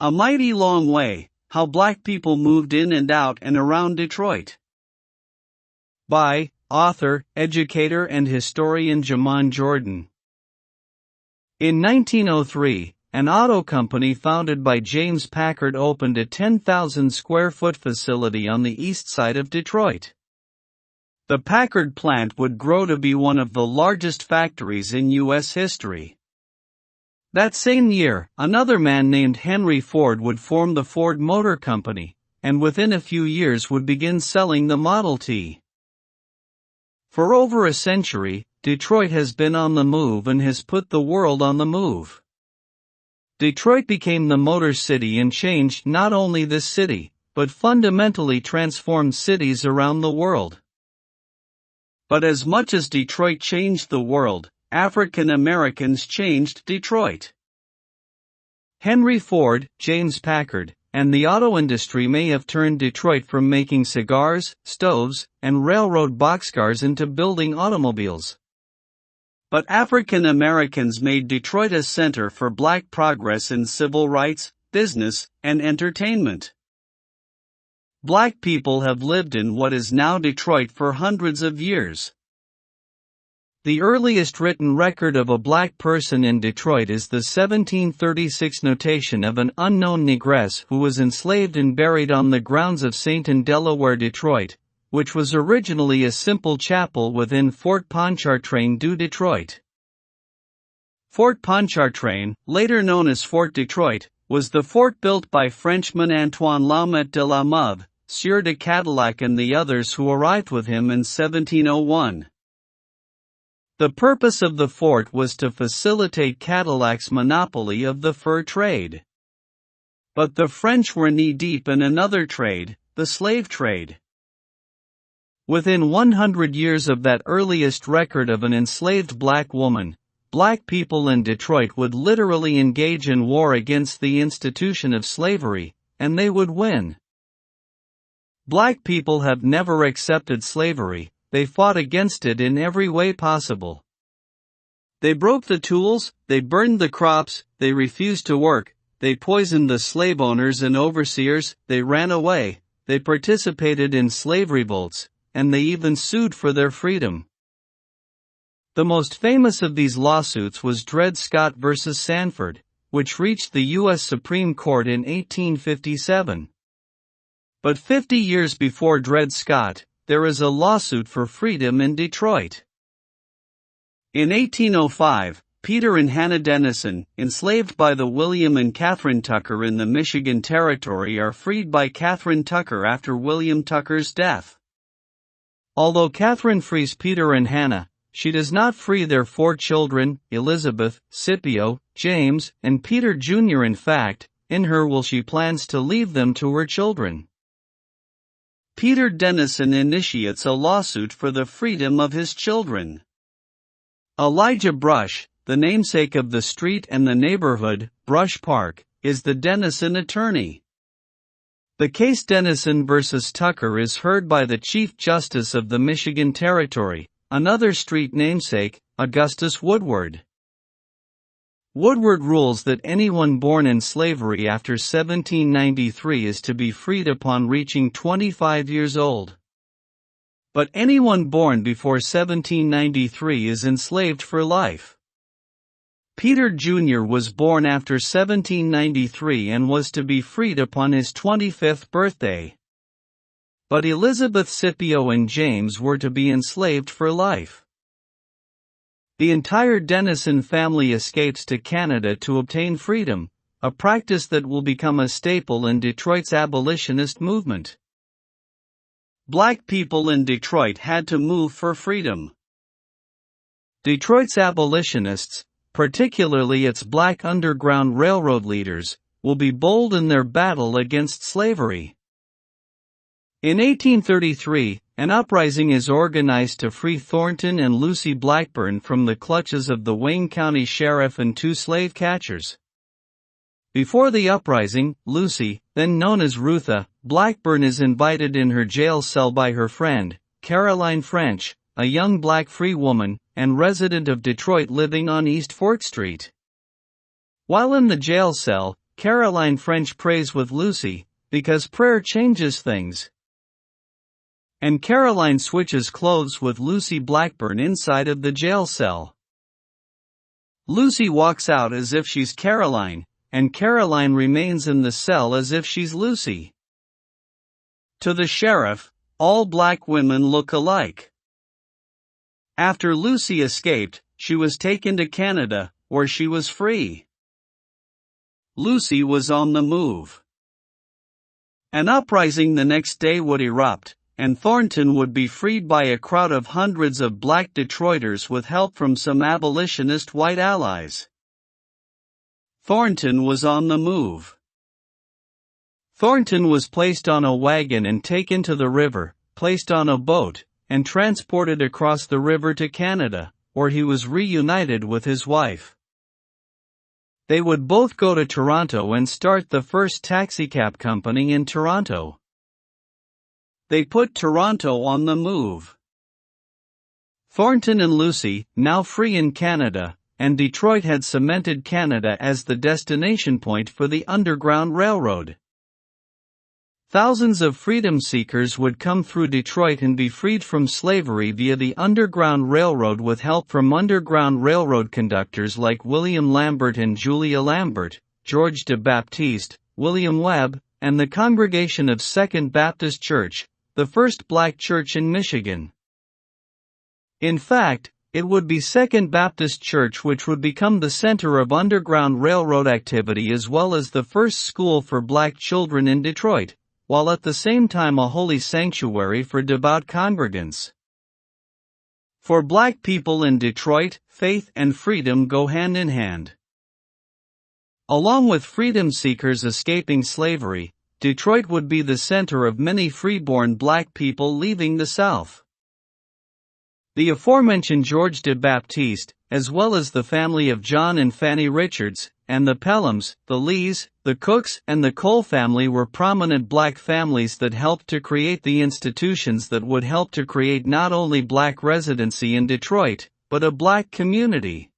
A Mighty Long Way, How Black People Moved In and Out and Around Detroit. By author, educator and historian Jamon Jordan. In 1903, an auto company founded by James Packard opened a 10,000 square foot facility on the east side of Detroit. The Packard Plant would grow to be one of the largest factories in U.S. history. That same year, another man named Henry Ford would form the Ford Motor Company, and within a few years would begin selling the Model T. For over a century, Detroit has been on the move and has put the world on the move. Detroit became the Motor City and changed not only this city, but fundamentally transformed cities around the world. But as much as Detroit changed the world, African Americans changed Detroit. Henry Ford, James Packard, and the auto industry may have turned Detroit from making cigars, stoves, and railroad boxcars into building automobiles. But African Americans made Detroit a center for black progress in civil rights, business, and entertainment. Black people have lived in what is now Detroit for hundreds of years. The earliest written record of a black person in Detroit is the 1736 notation of an unknown negress who was enslaved and buried on the grounds of St. in Delaware, Detroit, which was originally a simple chapel within Fort Pontchartrain du Detroit. Fort Pontchartrain, later known as Fort Detroit, was the fort built by Frenchman Antoine Laumet de la Mothe, Sieur de Cadillac and the others who arrived with him in 1701. The purpose of the fort was to facilitate Cadillac's monopoly of the fur trade. But the French were knee-deep in another trade, the slave trade. Within 100 years of that earliest record of an enslaved black woman, black people in Detroit would literally engage in war against the institution of slavery, and they would win. Black people have never accepted slavery. They fought against it in every way possible. They broke the tools, they burned the crops, they refused to work, they poisoned the slave owners and overseers, they ran away, they participated in slave revolts, and they even sued for their freedom. The most famous of these lawsuits was Dred Scott versus Sanford, which reached the U.S. Supreme Court in 1857. But 50 years before Dred Scott, there is a lawsuit for freedom in Detroit. In 1805, Peter and Hannah Dennison, enslaved by the William and Catherine Tucker in the Michigan Territory, are freed by Catherine Tucker after William Tucker's death. Although Catherine frees Peter and Hannah, she does not free their 4 children, Elizabeth, Scipio, James, and Peter Jr. In fact, in her will she plans to leave them to her children. Peter Dennison initiates a lawsuit for the freedom of his children. Elijah Brush, the namesake of the street and the neighborhood, Brush Park, is the Dennison attorney. The case Dennison versus Tucker is heard by the Chief Justice of the Michigan Territory, another street namesake, Augustus Woodward. Woodward rules that anyone born in slavery after 1793 is to be freed upon reaching 25 years old. But anyone born before 1793 is enslaved for life. Peter Jr. was born after 1793 and was to be freed upon his 25th birthday. But Elizabeth, Scipio and James were to be enslaved for life. The entire Dennison family escapes to Canada to obtain freedom, a practice that will become a staple in Detroit's abolitionist movement. Black people in Detroit had to move for freedom. Detroit's abolitionists, particularly its black Underground Railroad leaders, will be bold in their battle against slavery. In 1833, an uprising is organized to free Thornton and Lucy Blackburn from the clutches of the Wayne County Sheriff and 2 slave catchers. Before the uprising, Lucy, then known as Rutha, Blackburn is invited in her jail cell by her friend, Caroline French, a young black free woman, and resident of Detroit living on East Fort Street. While in the jail cell, Caroline French prays with Lucy, because prayer changes things. And Caroline switches clothes with Lucy Blackburn inside of the jail cell. Lucy walks out as if she's Caroline, and Caroline remains in the cell as if she's Lucy. To the sheriff, all black women look alike. After Lucy escaped, she was taken to Canada, where she was free. Lucy was on the move. An uprising the next day would erupt, and Thornton would be freed by a crowd of hundreds of black Detroiters with help from some abolitionist white allies. Thornton was on the move. Thornton was placed on a wagon and taken to the river, placed on a boat, and transported across the river to Canada, where he was reunited with his wife. They would both go to Toronto and start the first taxicab company in Toronto. They put Toronto on the move. Thornton and Lucy, now free in Canada, and Detroit had cemented Canada as the destination point for the Underground Railroad. Thousands of freedom seekers would come through Detroit and be freed from slavery via the Underground Railroad with help from Underground Railroad conductors like William Lambert and Julia Lambert, George de Baptiste, William Webb, and the Congregation of Second Baptist Church, the first black church in Michigan. In fact, it would be Second Baptist Church which would become the center of Underground Railroad activity as well as the first school for black children in Detroit, while at the same time a holy sanctuary for devout congregants. For black people in Detroit, faith and freedom go hand in hand. Along with freedom seekers escaping slavery, Detroit would be the center of many freeborn black people leaving the South. The aforementioned George de Baptiste, as well as the family of John and Fanny Richards, and the Pelhams, the Lees, the Cooks, and the Cole family were prominent black families that helped to create the institutions that would help to create not only black residency in Detroit, but a black community.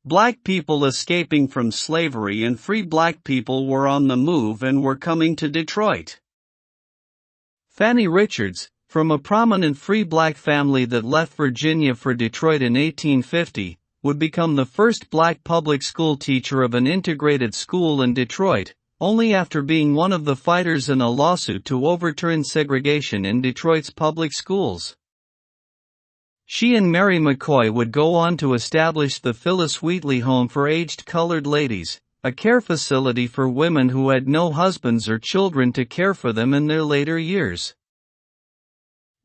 Black people escaping from slavery and free black people were on the move and were coming to Detroit. Fanny Richards, from a prominent free black family that left Virginia for Detroit in 1850, would become the first black public school teacher of an integrated school in Detroit, only after being one of the fighters in a lawsuit to overturn segregation in Detroit's public schools. She and Mary McCoy would go on to establish the Phyllis Wheatley Home for Aged Colored Ladies, a care facility for women who had no husbands or children to care for them in their later years.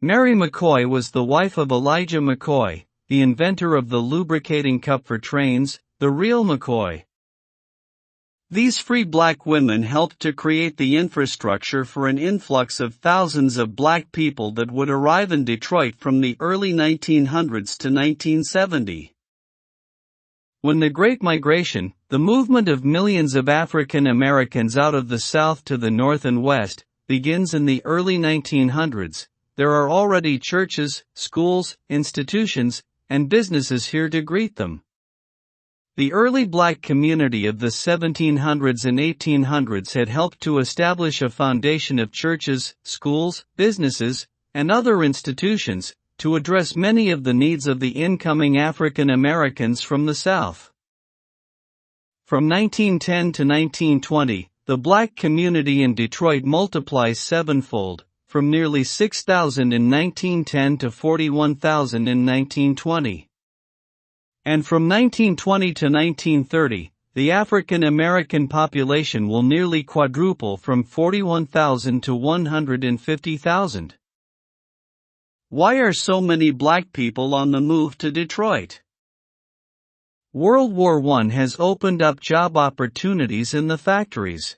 Mary McCoy was the wife of Elijah McCoy, the inventor of the lubricating cup for trains, the real McCoy. These free black women helped to create the infrastructure for an influx of thousands of black people that would arrive in Detroit from the early 1900s to 1970. When the Great Migration, the movement of millions of African Americans out of the South to the North and West, begins in the early 1900s, there are already churches, schools, institutions, and businesses here to greet them. The early black community of the 1700s and 1800s had helped to establish a foundation of churches, schools, businesses, and other institutions, to address many of the needs of the incoming African Americans from the South. From 1910 to 1920, the black community in Detroit multiplies sevenfold, from nearly 6,000 in 1910 to 41,000 in 1920. And from 1920 to 1930, the African American population will nearly quadruple from 41,000 to 150,000. Why are so many black people on the move to Detroit? World War I has opened up job opportunities in the factories.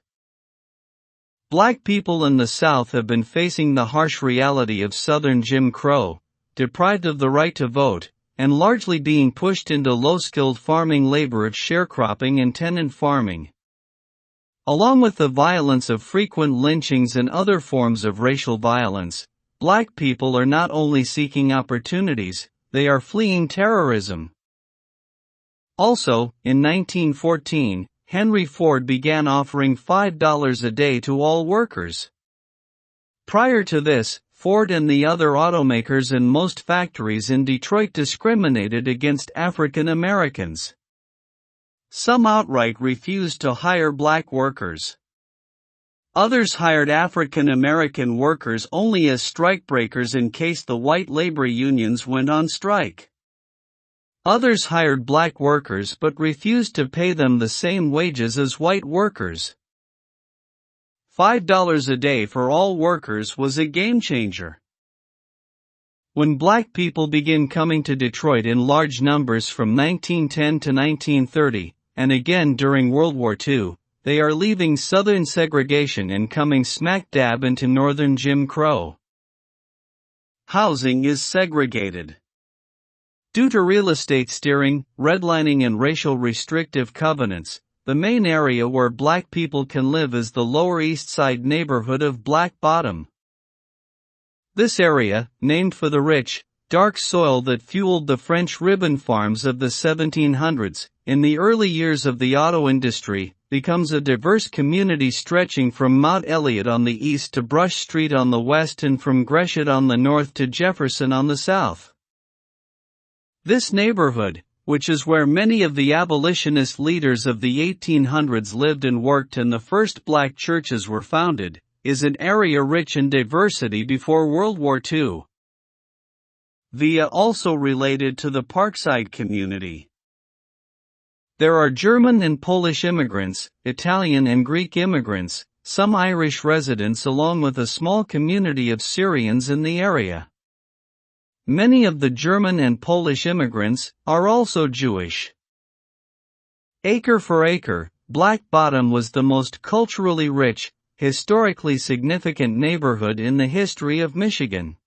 Black people in the South have been facing the harsh reality of Southern Jim Crow, deprived of the right to vote, and largely being pushed into low-skilled farming labor of sharecropping and tenant farming. Along with the violence of frequent lynchings and other forms of racial violence, black people are not only seeking opportunities, they are fleeing terrorism. Also, in 1914, Henry Ford began offering $5 a day to all workers. Prior to this, Ford and the other automakers and most factories in Detroit discriminated against African Americans. Some outright refused to hire black workers. Others hired African American workers only as strikebreakers in case the white labor unions went on strike. Others hired black workers but refused to pay them the same wages as white workers. $5 a day for all workers was a game changer. When black people began coming to Detroit in large numbers from 1910 to 1930, and again during World War II, they are leaving Southern segregation and coming smack dab into Northern Jim Crow. Housing is segregated. Due to real estate steering, redlining and racial restrictive covenants, the main area where black people can live is the Lower East Side neighborhood of Black Bottom. This area, named for the rich, dark soil that fueled the French ribbon farms of the 1700s, in the early years of the auto industry, becomes a diverse community stretching from Mount Elliott on the east to Brush Street on the west and from Gresham on the north to Jefferson on the south. This neighborhood, which is where many of the abolitionist leaders of the 1800s lived and worked and the first black churches were founded, is an area rich in diversity before World War II. Via also related to the Parkside community. There are German and Polish immigrants, Italian and Greek immigrants, some Irish residents along with a small community of Syrians in the area. Many of the German and Polish immigrants are also Jewish. Acre for acre, Black Bottom was the most culturally rich, historically significant neighborhood in the history of Michigan.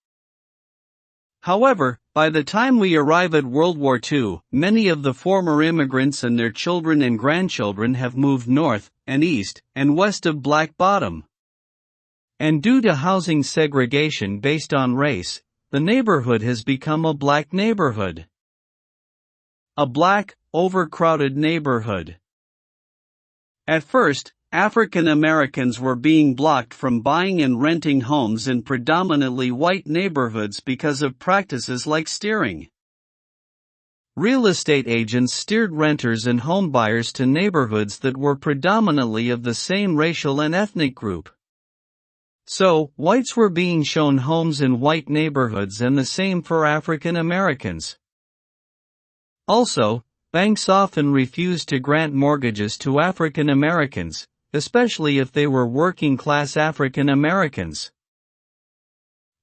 However, by the time we arrive at World War II, many of the former immigrants and their children and grandchildren have moved north, and east, and west of Black Bottom. And due to housing segregation based on race, the neighborhood has become a black neighborhood. A black, overcrowded neighborhood. At first, African Americans were being blocked from buying and renting homes in predominantly white neighborhoods because of practices like steering. Real estate agents steered renters and homebuyers to neighborhoods that were predominantly of the same racial and ethnic group. So, whites were being shown homes in white neighborhoods and the same for African Americans. Also, banks often refused to grant mortgages to African Americans, especially if they were working-class African Americans.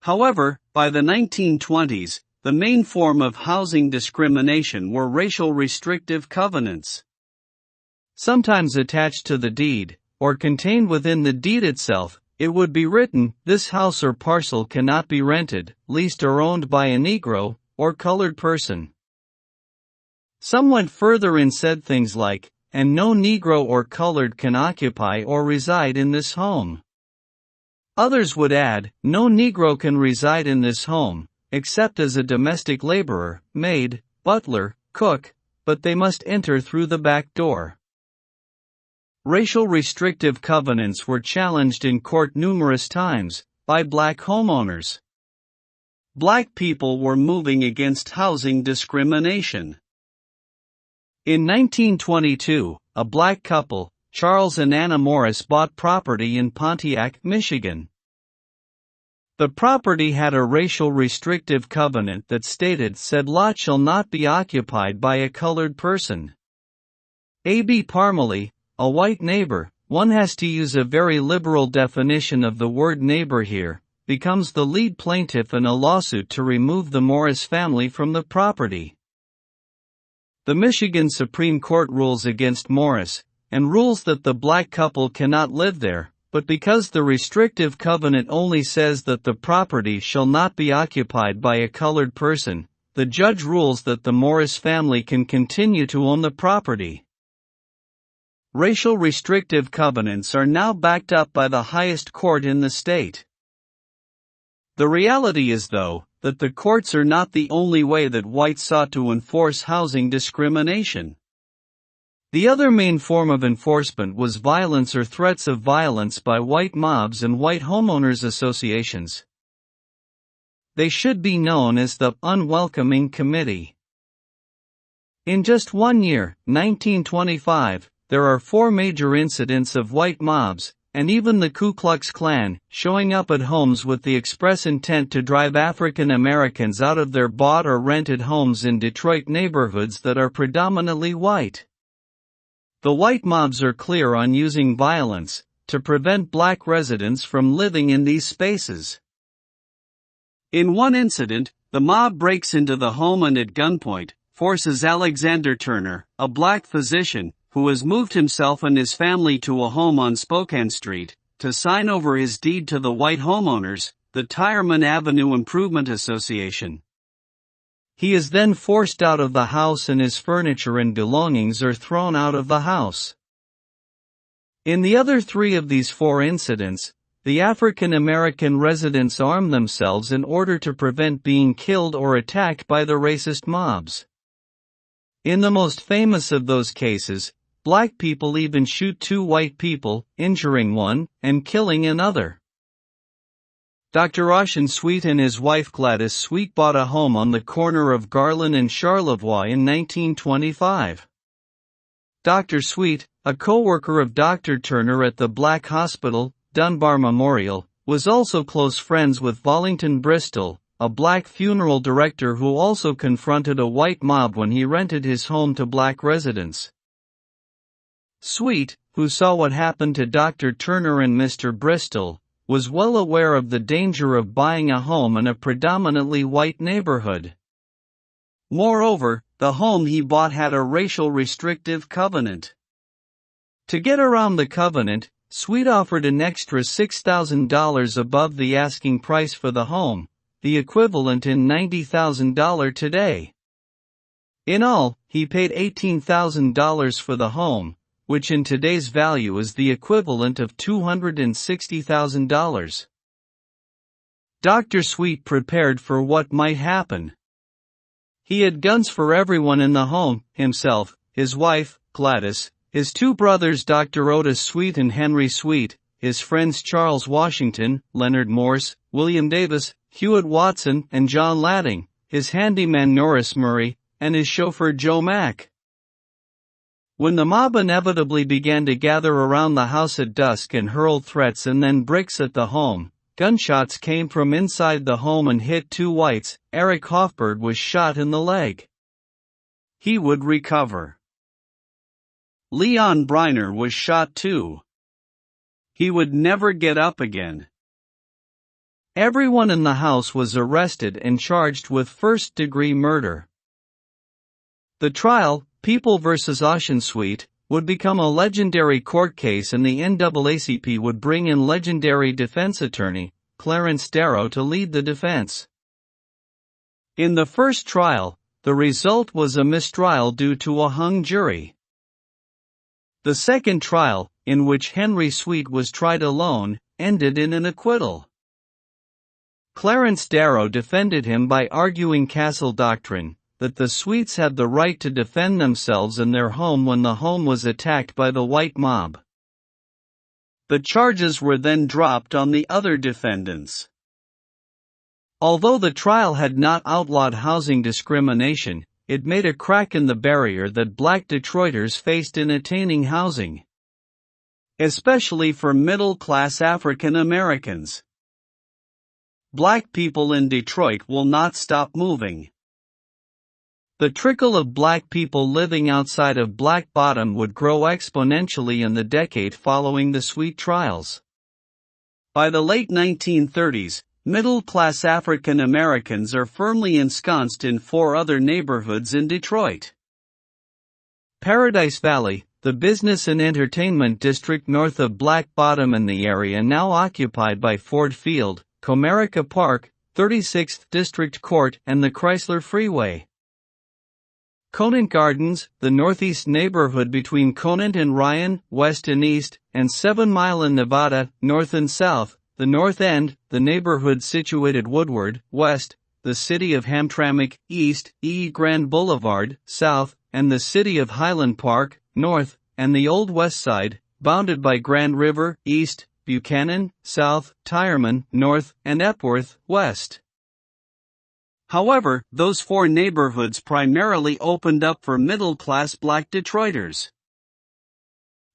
However, by the 1920s, the main form of housing discrimination were racial restrictive covenants. Sometimes attached to the deed, or contained within the deed itself, it would be written, "This house or parcel cannot be rented, leased or owned by a Negro, or colored person." Some went further and said things like, "And no Negro or colored can occupy or reside in this home." Others would add, "No Negro can reside in this home, except as a domestic laborer, maid, butler, cook, but they must enter through the back door." Racial restrictive covenants were challenged in court numerous times, by black homeowners. Black people were moving against housing discrimination. In 1922, a black couple, Charles and Anna Morris, bought property in Pontiac, Michigan. The property had a racial restrictive covenant that stated said lot shall not be occupied by a colored person. A.B. Parmalee, a white neighbor, one has to use a very liberal definition of the word neighbor here, becomes the lead plaintiff in a lawsuit to remove the Morris family from the property. The Michigan Supreme Court rules against Morris, and rules that the black couple cannot live there, but because the restrictive covenant only says that the property shall not be occupied by a colored person, the judge rules that the Morris family can continue to own the property. Racial restrictive covenants are now backed up by the highest court in the state. The reality is, though, that the courts are not the only way that whites sought to enforce housing discrimination. The other main form of enforcement was violence or threats of violence by white mobs and white homeowners associations. They should be known as the Unwelcoming Committee. In just 1 year, 1925, there are 4 major incidents of white mobs, and even the Ku Klux Klan, showing up at homes with the express intent to drive African Americans out of their bought or rented homes in Detroit neighborhoods that are predominantly white. The white mobs are clear on using violence to prevent black residents from living in these spaces. In one incident, the mob breaks into the home and at gunpoint forces Alexander Turner, a black physician, who has moved himself and his family to a home on Spokane Street, to sign over his deed to the white homeowners, the Tireman Avenue Improvement Association. He is then forced out of the house and his furniture and belongings are thrown out of the house. In the other 3 of these 4 incidents, the African American residents arm themselves in order to prevent being killed or attacked by the racist mobs. In the most famous of those cases, black people even shoot 2 white people, injuring one and killing another. Dr. Ocean Sweet and his wife Gladys Sweet bought a home on the corner of Garland and Charlevoix in 1925. Dr. Sweet, a co-worker of Dr. Turner at the Black Hospital, Dunbar Memorial, was also close friends with Vollington Bristol, a black funeral director who also confronted a white mob when he rented his home to black residents. Sweet, who saw what happened to Dr. Turner and Mr. Bristol, was well aware of the danger of buying a home in a predominantly white neighborhood. Moreover, the home he bought had a racial restrictive covenant. To get around the covenant, Sweet offered an extra $6,000 above the asking price for the home, the equivalent in $90,000 today. In all, he paid $18,000 for the home, which in today's value is the equivalent of $260,000. Dr. Sweet prepared for what might happen. He had guns for everyone in the home: himself, his wife, Gladys, his 2 brothers Dr. Otis Sweet and Henry Sweet, his friends Charles Washington, Leonard Morse, William Davis, Hewitt Watson, and John Ladding, his handyman Norris Murray, and his chauffeur Joe Mack. When the mob inevitably began to gather around the house at dusk and hurled threats and then bricks at the home, gunshots came from inside the home and hit 2 whites. Eric Hofberg was shot in the leg. He would recover. Leon Briner was shot too. He would never get up again. Everyone in the house was arrested and charged with first-degree murder. The trial, People vs. Ocean Sweet, would become a legendary court case, and the NAACP would bring in legendary defense attorney, Clarence Darrow, to lead the defense. In the first trial, the result was a mistrial due to a hung jury. The second trial, in which Henry Sweet was tried alone, ended in an acquittal. Clarence Darrow defended him by arguing Castle Doctrine, that the Sweets had the right to defend themselves in their home when the home was attacked by the white mob. The charges were then dropped on the other defendants. Although the trial had not outlawed housing discrimination, it made a crack in the barrier that black Detroiters faced in attaining housing, especially for middle-class African Americans. Black people in Detroit will not stop moving. The trickle of black people living outside of Black Bottom would grow exponentially in the decade following the Sweet trials. By the late 1930s, middle-class African Americans are firmly ensconced in 4 other neighborhoods in Detroit. Paradise Valley, the business and entertainment district north of Black Bottom, and the area now occupied by Ford Field, Comerica Park, 36th District Court, and the Chrysler Freeway. Conant Gardens, the northeast neighborhood between Conant and Ryan, west and east, and 7 Mile in Nevada, north and south. The North End, the neighborhood situated Woodward, west, the city of Hamtramck, east, E. Grand Boulevard, south, and the city of Highland Park, north, and the Old West Side, bounded by Grand River, east, Buchanan, south, Tyerman, north, and Epworth, west. However, those four neighborhoods primarily opened up for middle-class black Detroiters.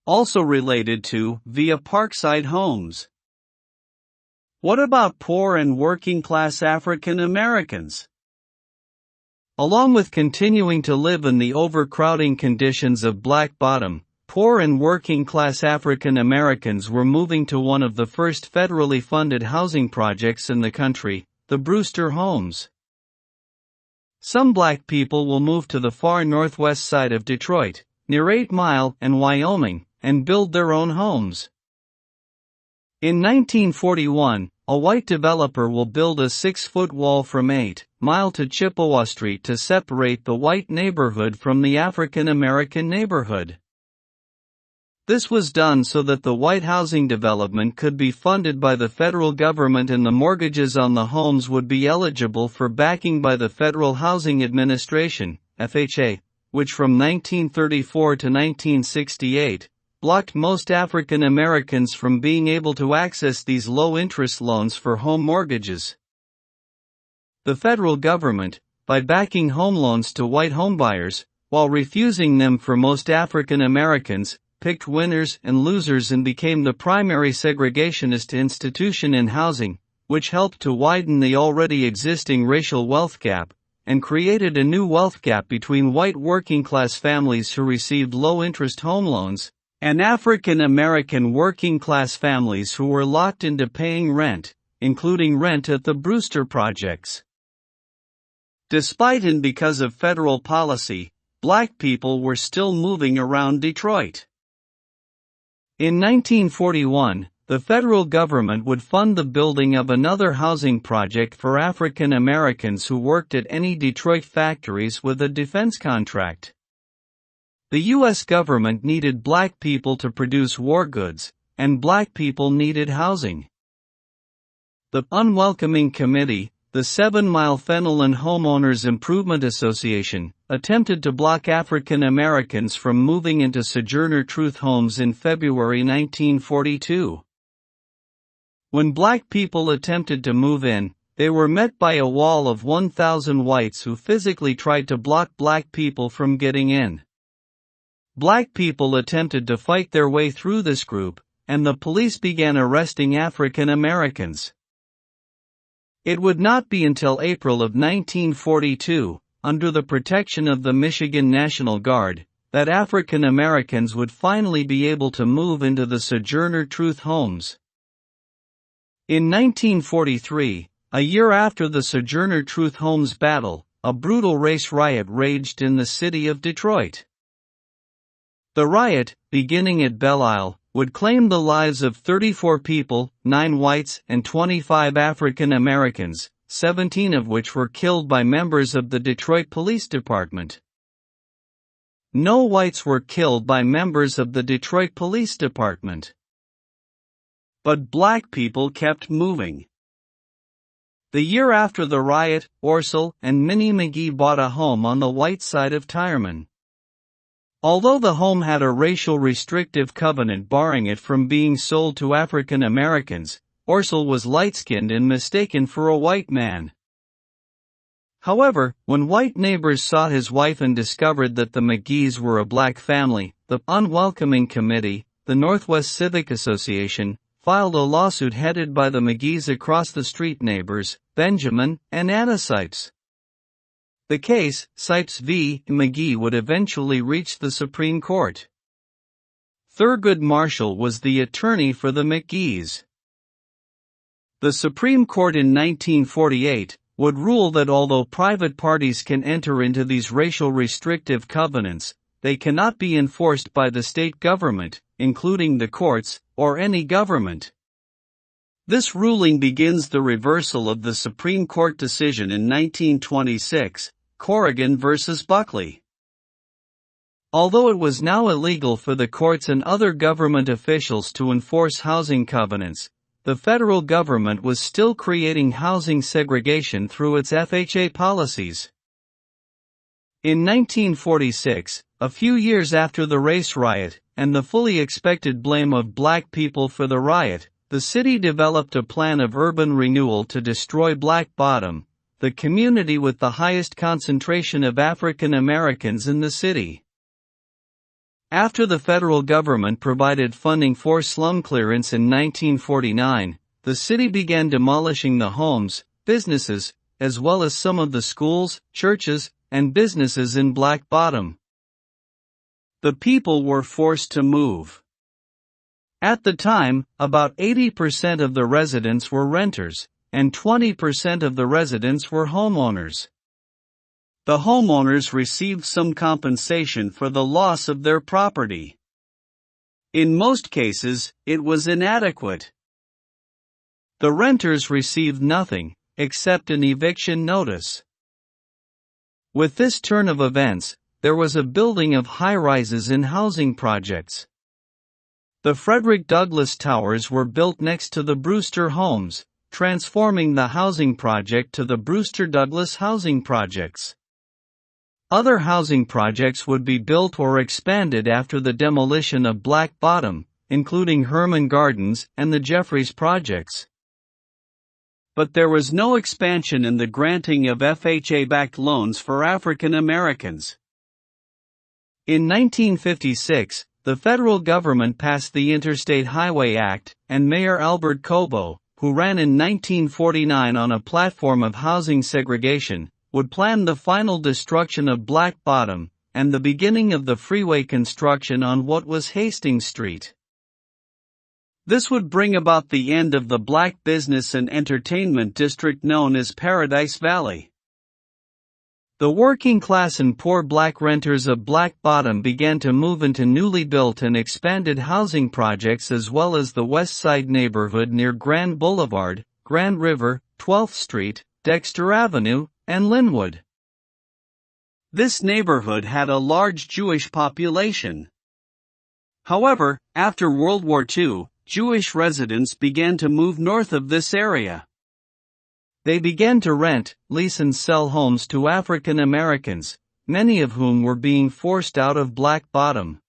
Also related to, via Parkside homes. What about poor and working-class African Americans? Along with continuing to live in the overcrowding conditions of Black Bottom, poor and working-class African Americans were moving to one of the first federally funded housing projects in the country, the Brewster Homes. Some black people will move to the far northwest side of Detroit, near 8 Mile and Wyoming, and build their own homes. In 1941, a white developer will build a 6-foot wall from 8 Mile to Chippewa Street to separate the white neighborhood from the African American neighborhood. This was done so that the white housing development could be funded by the federal government and the mortgages on the homes would be eligible for backing by the Federal Housing Administration, FHA, which from 1934 to 1968, blocked most African Americans from being able to access these low-interest loans for home mortgages. The federal government, by backing home loans to white homebuyers, while refusing them for most African Americans, picked winners and losers and became the primary segregationist institution in housing, which helped to widen the already existing racial wealth gap, and created a new wealth gap between white working-class families who received low-interest home loans, and African American working-class families who were locked into paying rent, including rent at the Brewster projects. Despite and because of federal policy, black people were still moving around Detroit. In 1941, the federal government would fund the building of another housing project for African Americans who worked at any Detroit factories with a defense contract. The U.S. government needed black people to produce war goods, and black people needed housing. The Unwelcoming Committee, the 7 Mile Fenelon Homeowners Improvement Association, attempted to block African Americans from moving into Sojourner Truth homes in February 1942. When black people attempted to move in, they were met by a wall of 1,000 whites who physically tried to block black people from getting in. Black people attempted to fight their way through this group, and the police began arresting African Americans. It would not be until April of 1942, under the protection of the Michigan National Guard, that African Americans would finally be able to move into the Sojourner Truth homes. In 1943, a year after the Sojourner Truth homes battle, a brutal race riot raged in the city of Detroit. The riot, beginning at Belle Isle, would claim the lives of 34 people, 9 whites and 25 African Americans, 17 of which were killed by members of the Detroit Police Department. No whites were killed by members of the Detroit Police Department. But black people kept moving. The year after the riot, Orsel and Minnie McGee bought a home on the white side of Tyerman. Although the home had a racial restrictive covenant barring it from being sold to African Americans, Orsel was light-skinned and mistaken for a white man. However, when white neighbors saw his wife and discovered that the McGees were a black family, the Unwelcoming Committee, the Northwest Civic Association, filed a lawsuit headed by the McGees' across-the-street neighbors, Benjamin and Anna Sipes. The case, Sipes v. McGee, would eventually reach the Supreme Court. Thurgood Marshall was the attorney for the McGees. The Supreme Court in 1948 would rule that although private parties can enter into these racial restrictive covenants, they cannot be enforced by the state government, including the courts, or any government. This ruling begins the reversal of the Supreme Court decision in 1926, Corrigan v. Buckley. Although it was now illegal for the courts and other government officials to enforce housing covenants, the federal government was still creating housing segregation through its FHA policies. In 1946, A few years after the race riot, and the fully expected blame of black people for the riot, the city developed a plan of urban renewal to destroy Black Bottom, the community with the highest concentration of African Americans in the city. After the federal government provided funding for slum clearance in 1949, the city began demolishing the homes, businesses, as well as some of the schools, churches, and businesses in Black Bottom. The people were forced to move. At the time, about 80% of the residents were renters, and 20% of the residents were homeowners. The homeowners received some compensation for the loss of their property. In most cases, it was inadequate. The renters received nothing, except an eviction notice. With this turn of events, there was a building of high-rises in housing projects. The Frederick Douglass Towers were built next to the Brewster homes, transforming the housing project to the Brewster Douglass housing projects. Other housing projects would be built or expanded after the demolition of Black Bottom, including Herman Gardens and the Jeffries projects. But there was no expansion in the granting of FHA-backed loans for African Americans. In 1956, the federal government passed the Interstate Highway Act, and Mayor Albert Cobo, who ran in 1949 on a platform of housing segregation, would plan the final destruction of Black Bottom, and the beginning of the freeway construction on what was Hastings Street. This would bring about the end of the black business and entertainment district known as Paradise Valley. The working class and poor black renters of Black Bottom began to move into newly built and expanded housing projects as well as the West Side neighborhood near Grand Boulevard, Grand River, 12th Street, Dexter Avenue, and Linwood. This neighborhood had a large Jewish population. However, after World War II, Jewish residents began to move north of this area. They began to rent, lease and sell homes to African Americans, many of whom were being forced out of Black Bottom.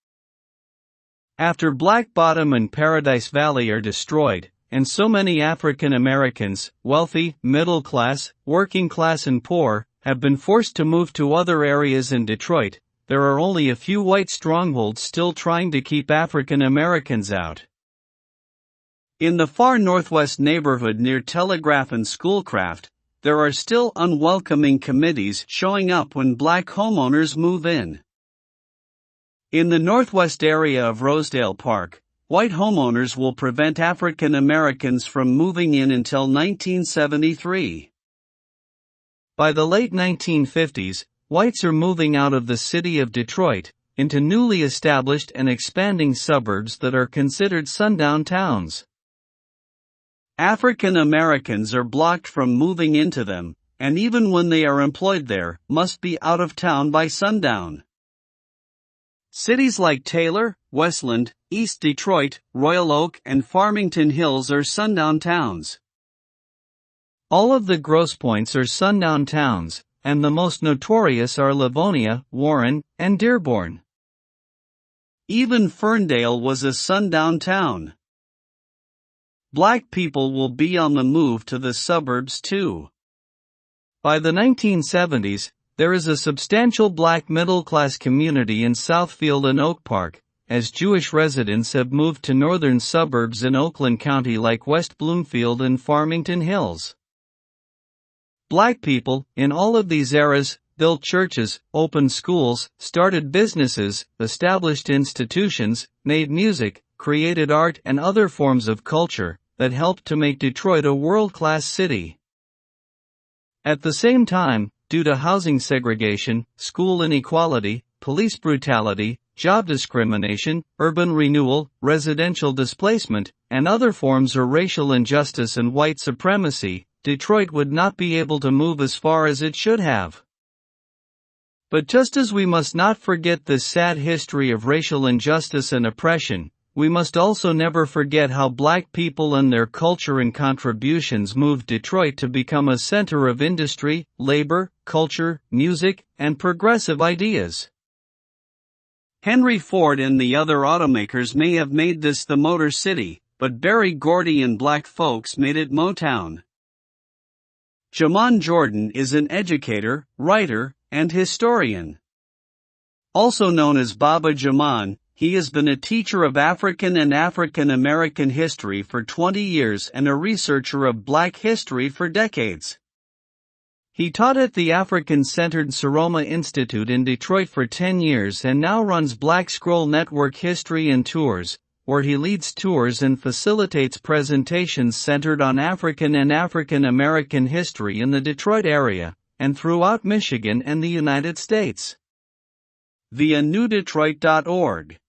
After Black Bottom and Paradise Valley are destroyed, and so many African Americans, wealthy, middle class, working class and poor, have been forced to move to other areas in Detroit, there are only a few white strongholds still trying to keep African Americans out. In the far northwest neighborhood near Telegraph and Schoolcraft, there are still unwelcoming committees showing up when black homeowners move in. In the northwest area of Rosedale Park, white homeowners will prevent African Americans from moving in until 1973. By the late 1950s, whites are moving out of the city of Detroit, into newly established and expanding suburbs that are considered sundown towns. African Americans are blocked from moving into them, and even when they are employed there, must be out of town by sundown. Cities like Taylor, Westland, East Detroit, Royal Oak and Farmington Hills are sundown towns. All of the Grosse Pointes are sundown towns, and the most notorious are Livonia, Warren, and Dearborn. Even Ferndale was a sundown town. Black people will be on the move to the suburbs too. By the 1970s, there is a substantial black middle-class community in Southfield and Oak Park, as Jewish residents have moved to northern suburbs in Oakland County like West Bloomfield and Farmington Hills. Black people, in all of these eras, built churches, opened schools, started businesses, established institutions, made music, created art and other forms of culture that helped to make Detroit a world-class city. At the same time, due to housing segregation, school inequality, police brutality, job discrimination, urban renewal, residential displacement, and other forms of racial injustice and white supremacy, Detroit would not be able to move as far as it should have. But just as we must not forget this sad history of racial injustice and oppression, we must also never forget how black people and their culture and contributions moved Detroit to become a center of industry, labor, culture, music, and progressive ideas. Henry Ford and the other automakers may have made this the Motor City, but Berry Gordy and black folks made it Motown. Jamon Jordan is an educator, writer, and historian. Also known as Baba Jamon, he has been a teacher of African and African American history for 20 years and a researcher of black history for decades. He taught at the African-centered Seroma Institute in Detroit for 10 years and now runs Black Scroll Network History and Tours, where he leads tours and facilitates presentations centered on African and African American history in the Detroit area, and throughout Michigan and the United States. via newdetroit.org